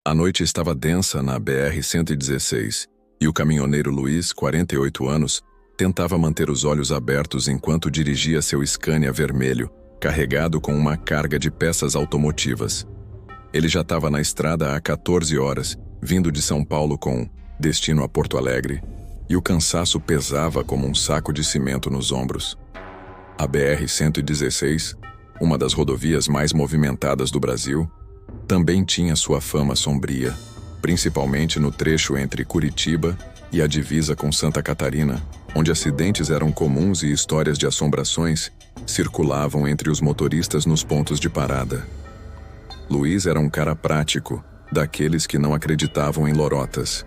A noite estava densa na BR-116 e o caminhoneiro Luiz, 48 anos, tentava manter os olhos abertos enquanto dirigia seu Scania vermelho, carregado com uma carga de peças automotivas. Ele já estava na estrada há 14 horas, vindo de São Paulo com destino a Porto Alegre, e o cansaço pesava como um saco de cimento nos ombros. A BR-116, uma das rodovias mais movimentadas do Brasil, também tinha sua fama sombria, principalmente no trecho entre Curitiba e a divisa com Santa Catarina, onde acidentes eram comuns e histórias de assombrações circulavam entre os motoristas nos pontos de parada. Luiz era um cara prático, daqueles que não acreditavam em lorotas.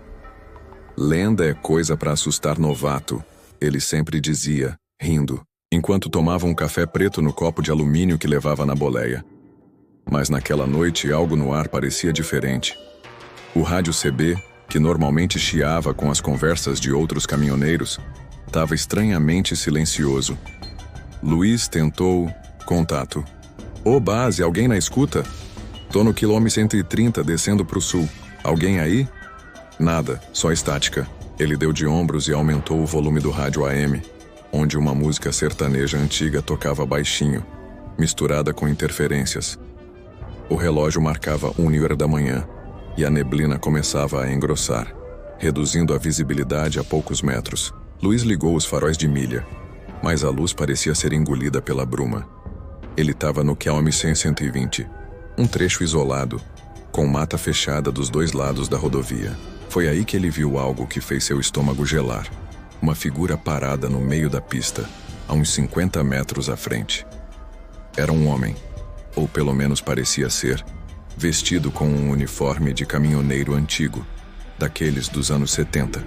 Lenda é coisa para assustar novato, ele sempre dizia, rindo, enquanto tomava um café preto no copo de alumínio que levava na boleia. Mas naquela noite algo no ar parecia diferente. O rádio CB, que normalmente chiava com as conversas de outros caminhoneiros, estava estranhamente silencioso. Luiz tentou contato. Ô base, alguém na escuta? Tô no quilômetro 130 descendo pro sul. Alguém aí? Nada, só estática. Ele deu de ombros e aumentou o volume do rádio AM, onde uma música sertaneja antiga tocava baixinho, misturada com interferências. O relógio marcava 1h da manhã e a neblina começava a engrossar, reduzindo a visibilidade a poucos metros. Luiz ligou os faróis de milha, mas a luz parecia ser engolida pela bruma. Ele estava no quilômetro 120, um trecho isolado, com mata fechada dos dois lados da rodovia. Foi aí que ele viu algo que fez seu estômago gelar. Uma figura parada no meio da pista, a uns 50 metros à frente. Era um homem, ou pelo menos parecia ser, vestido com um uniforme de caminhoneiro antigo, daqueles dos anos 70,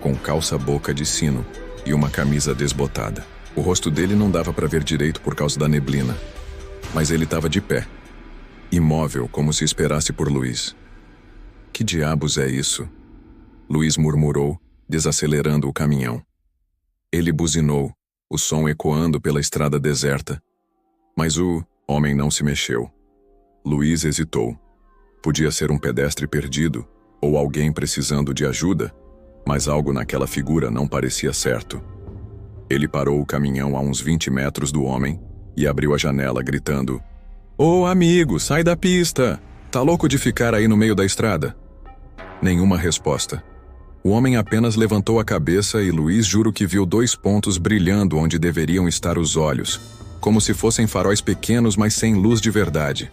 com calça-boca de sino e uma camisa desbotada. O rosto dele não dava para ver direito por causa da neblina, mas ele estava de pé, imóvel como se esperasse por Luiz. Que diabos é isso? Luiz murmurou, desacelerando o caminhão. Ele buzinou, o som ecoando pela estrada deserta. Mas o homem não se mexeu. Luiz hesitou. Podia ser um pedestre perdido, ou alguém precisando de ajuda, mas algo naquela figura não parecia certo. Ele parou o caminhão a uns 20 metros do homem e abriu a janela, gritando: "Ô amigo, sai da pista! Tá louco de ficar aí no meio da estrada?" Nenhuma resposta. O homem apenas levantou a cabeça e Luiz juro que viu 2 pontos brilhando onde deveriam estar os olhos, como se fossem faróis pequenos, mas sem luz de verdade.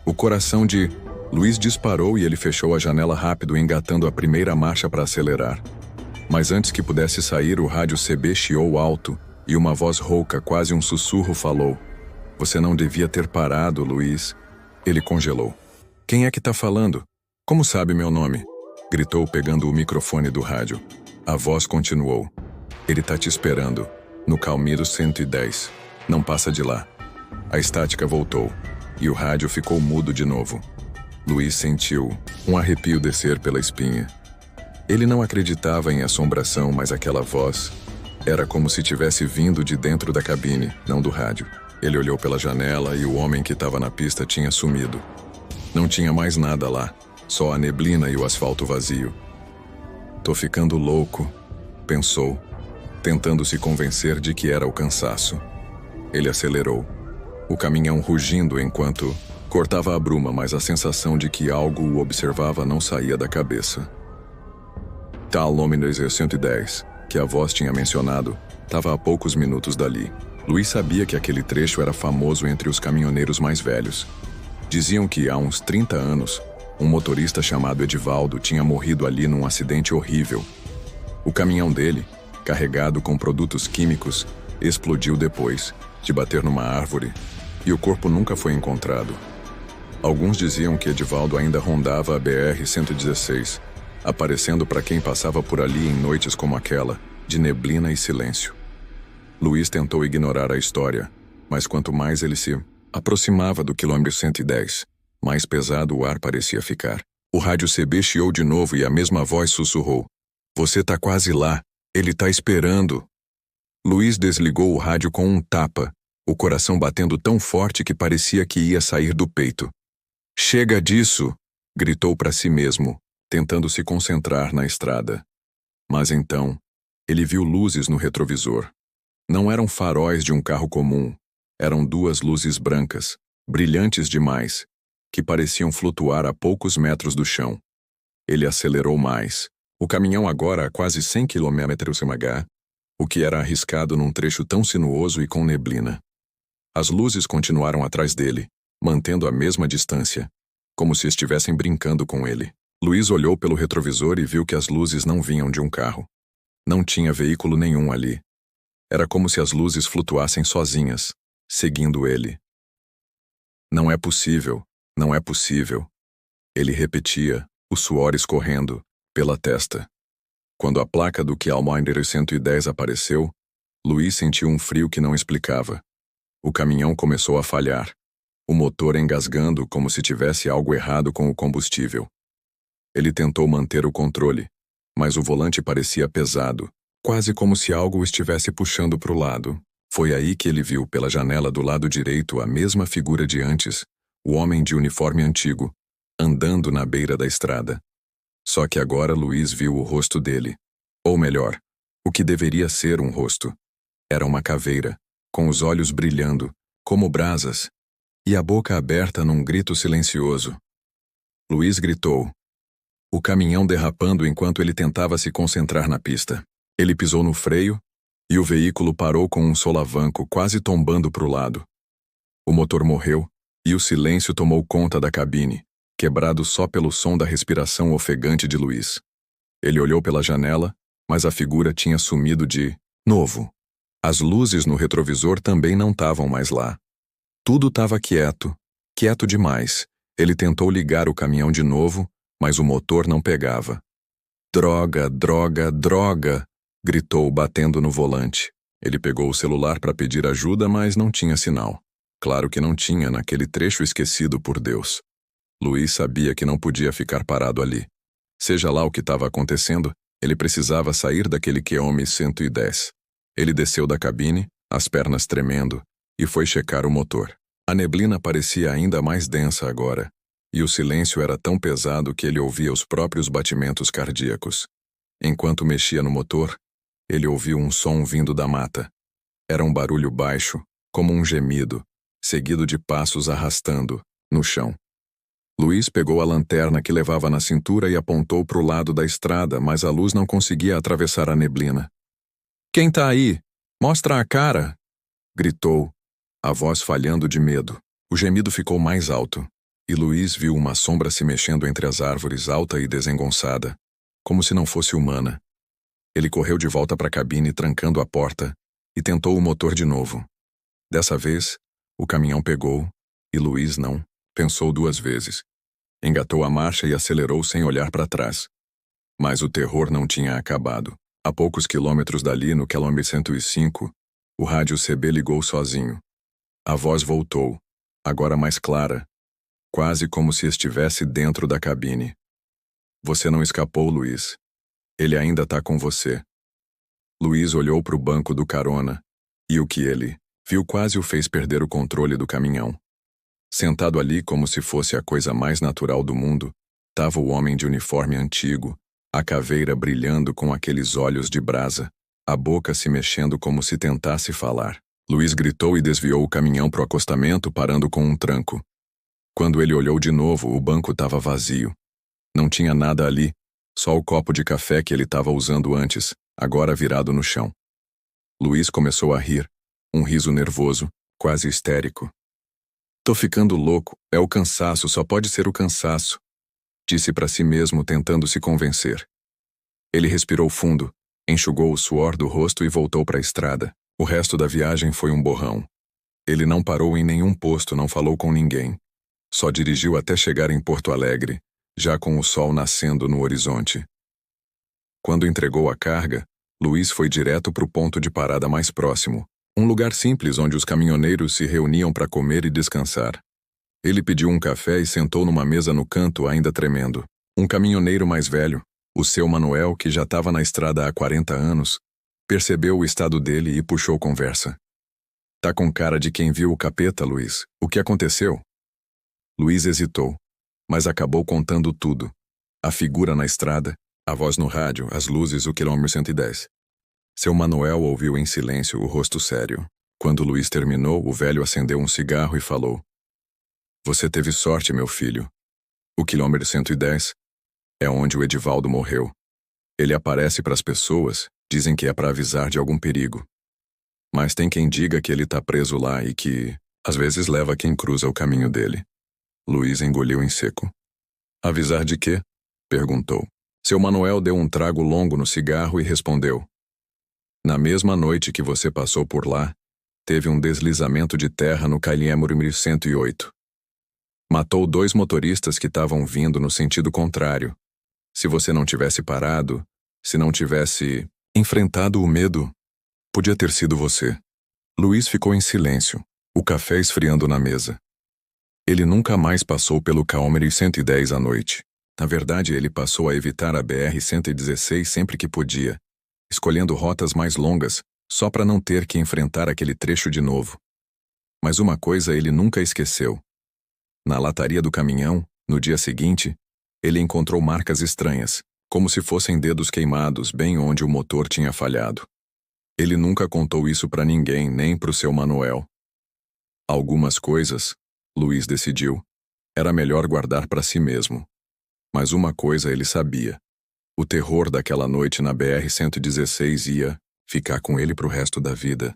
O coração de Luiz disparou e ele fechou a janela rápido, engatando a primeira marcha para acelerar. Mas antes que pudesse sair, o rádio CB chiou alto e uma voz rouca, quase um sussurro, falou: "Você não devia ter parado, Luiz." Ele congelou. "Quem é que tá falando? Como sabe meu nome?" Gritou pegando o microfone do rádio. A voz continuou: "Ele tá te esperando, no quilômetro 110. Não passa de lá." A estática voltou, e o rádio ficou mudo de novo. Luiz sentiu um arrepio descer pela espinha. Ele não acreditava em assombração, mas aquela voz era como se tivesse vindo de dentro da cabine, não do rádio. Ele olhou pela janela e o homem que estava na pista tinha sumido. Não tinha mais nada lá, só a neblina e o asfalto vazio. "Tô ficando louco", pensou, tentando se convencer de que era o cansaço. Ele acelerou, o caminhão rugindo enquanto cortava a bruma, mas a sensação de que algo o observava não saía da cabeça. Quilômetro 110, que a voz tinha mencionado, estava a poucos minutos dali. Luiz sabia que aquele trecho era famoso entre os caminhoneiros mais velhos. Diziam que há uns 30 anos, um motorista chamado Edivaldo tinha morrido ali num acidente horrível. O caminhão dele, carregado com produtos químicos, explodiu depois de bater numa árvore, e o corpo nunca foi encontrado. Alguns diziam que Edivaldo ainda rondava a BR-116, aparecendo para quem passava por ali em noites como aquela, de neblina e silêncio. Luiz tentou ignorar a história, mas quanto mais ele se aproximava do quilômetro 110, mais pesado o ar parecia ficar. O rádio CB chiou de novo e a mesma voz sussurrou: "Você tá quase lá, ele tá esperando." Luiz desligou o rádio com um tapa, o coração batendo tão forte que parecia que ia sair do peito. "Chega disso!" Gritou para si mesmo, tentando se concentrar na estrada. Mas então, ele viu luzes no retrovisor. Não eram faróis de um carro comum, eram duas luzes brancas, brilhantes demais, que pareciam flutuar a poucos metros do chão. Ele acelerou mais. O caminhão agora a quase 100 km/h, o que era arriscado num trecho tão sinuoso e com neblina. As luzes continuaram atrás dele, mantendo a mesma distância, como se estivessem brincando com ele. Luiz olhou pelo retrovisor e viu que as luzes não vinham de um carro. Não tinha veículo nenhum ali. Era como se as luzes flutuassem sozinhas, seguindo ele. Não é possível, não é possível. Ele repetia, o suor escorrendo pela testa. Quando a placa do Kilometer 110 apareceu, Luiz sentiu um frio que não explicava. O caminhão começou a falhar, o motor engasgando como se tivesse algo errado com o combustível. Ele tentou manter o controle, mas o volante parecia pesado, quase como se algo o estivesse puxando para o lado. Foi aí que ele viu pela janela do lado direito a mesma figura de antes, o homem de uniforme antigo, andando na beira da estrada. Só que agora Luiz viu o rosto dele. Ou melhor, o que deveria ser um rosto. Era uma caveira, com os olhos brilhando, como brasas, e a boca aberta num grito silencioso. Luiz gritou, o caminhão derrapando enquanto ele tentava se concentrar na pista. Ele pisou no freio, e o veículo parou com um solavanco quase tombando para o lado. O motor morreu, e o silêncio tomou conta da cabine, quebrado só pelo som da respiração ofegante de Luiz. Ele olhou pela janela, mas a figura tinha sumido de novo. As luzes no retrovisor também não estavam mais lá. Tudo estava quieto, quieto demais. Ele tentou ligar o caminhão de novo, mas o motor não pegava. Droga, droga, droga! Gritou, batendo no volante. Ele pegou o celular para pedir ajuda, mas não tinha sinal. Claro que não tinha naquele trecho esquecido por Deus. Luiz sabia que não podia ficar parado ali. Seja lá o que estava acontecendo, ele precisava sair daquele Kilometer 110. Ele desceu da cabine, as pernas tremendo, e foi checar o motor. A neblina parecia ainda mais densa agora, e o silêncio era tão pesado que ele ouvia os próprios batimentos cardíacos. Enquanto mexia no motor, ele ouviu um som vindo da mata. Era um barulho baixo, como um gemido, seguido de passos arrastando, no chão. Luiz pegou a lanterna que levava na cintura e apontou para o lado da estrada, mas a luz não conseguia atravessar a neblina. Quem tá aí? Mostra a cara! Gritou, a voz falhando de medo. O gemido ficou mais alto, e Luiz viu uma sombra se mexendo entre as árvores, alta e desengonçada, como se não fosse humana. Ele correu de volta para a cabine, trancando a porta, e tentou o motor de novo. Dessa vez, o caminhão pegou, e Luiz não. Pensou duas vezes. Engatou a marcha e acelerou sem olhar para trás. Mas o terror não tinha acabado. A poucos quilômetros dali, no Kilometer 105, o rádio CB ligou sozinho. A voz voltou, agora mais clara, quase como se estivesse dentro da cabine. Você não escapou, Luiz. Ele ainda está com você. Luiz olhou para o banco do carona, e o que ele viu quase o fez perder o controle do caminhão. Sentado ali como se fosse a coisa mais natural do mundo, estava o homem de uniforme antigo, a caveira brilhando com aqueles olhos de brasa, a boca se mexendo como se tentasse falar. Luiz gritou e desviou o caminhão para o acostamento, parando com um tranco. Quando ele olhou de novo, o banco estava vazio. Não tinha nada ali, só o copo de café que ele estava usando antes, agora virado no chão. Luiz começou a rir, um riso nervoso, quase histérico. Tô ficando louco, é o cansaço, só pode ser o cansaço, disse para si mesmo, tentando se convencer. Ele respirou fundo, enxugou o suor do rosto e voltou para a estrada. O resto da viagem foi um borrão. Ele não parou em nenhum posto, não falou com ninguém. Só dirigiu até chegar em Porto Alegre, já com o sol nascendo no horizonte. Quando entregou a carga, Luiz foi direto para o ponto de parada mais próximo, um lugar simples onde os caminhoneiros se reuniam para comer e descansar. Ele pediu um café e sentou numa mesa no canto, ainda tremendo. Um caminhoneiro mais velho, o seu Manuel, que já estava na estrada há 40 anos, percebeu o estado dele e puxou conversa. Tá com cara de quem viu o capeta, Luiz. O que aconteceu? Luiz hesitou. mas acabou contando tudo. A figura na estrada, a voz no rádio, as luzes, o quilômetro 110. Seu Manuel ouviu em silêncio, o rosto sério. Quando Luiz terminou, o velho acendeu um cigarro e falou: Você teve sorte, meu filho. O quilômetro 110 é onde o Edivaldo morreu. Ele aparece para as pessoas, dizem que é para avisar de algum perigo. Mas tem quem diga que ele tá preso lá e que, às vezes, leva quem cruza o caminho dele. Luiz engoliu em seco. Avisar de quê? Perguntou. Seu Manuel deu um trago longo no cigarro e respondeu: Na mesma noite que você passou por lá, teve um deslizamento de terra no quilômetro 108. Matou 2 motoristas que estavam vindo no sentido contrário. Se você não tivesse parado, se não tivesse enfrentado o medo, podia ter sido você. Luiz ficou em silêncio, o café esfriando na mesa. Ele nunca mais passou pelo quilômetro 110 à noite. Na verdade, ele passou a evitar a BR-116 sempre que podia, escolhendo rotas mais longas, só para não ter que enfrentar aquele trecho de novo. Mas uma coisa ele nunca esqueceu. Na lataria do caminhão, no dia seguinte, ele encontrou marcas estranhas, como se fossem dedos queimados bem onde o motor tinha falhado. Ele nunca contou isso para ninguém, nem pro seu Manuel. Algumas coisas, Luiz decidiu, era melhor guardar para si mesmo. Mas uma coisa ele sabia. O terror daquela noite na BR-116 ia ficar com ele pro resto da vida.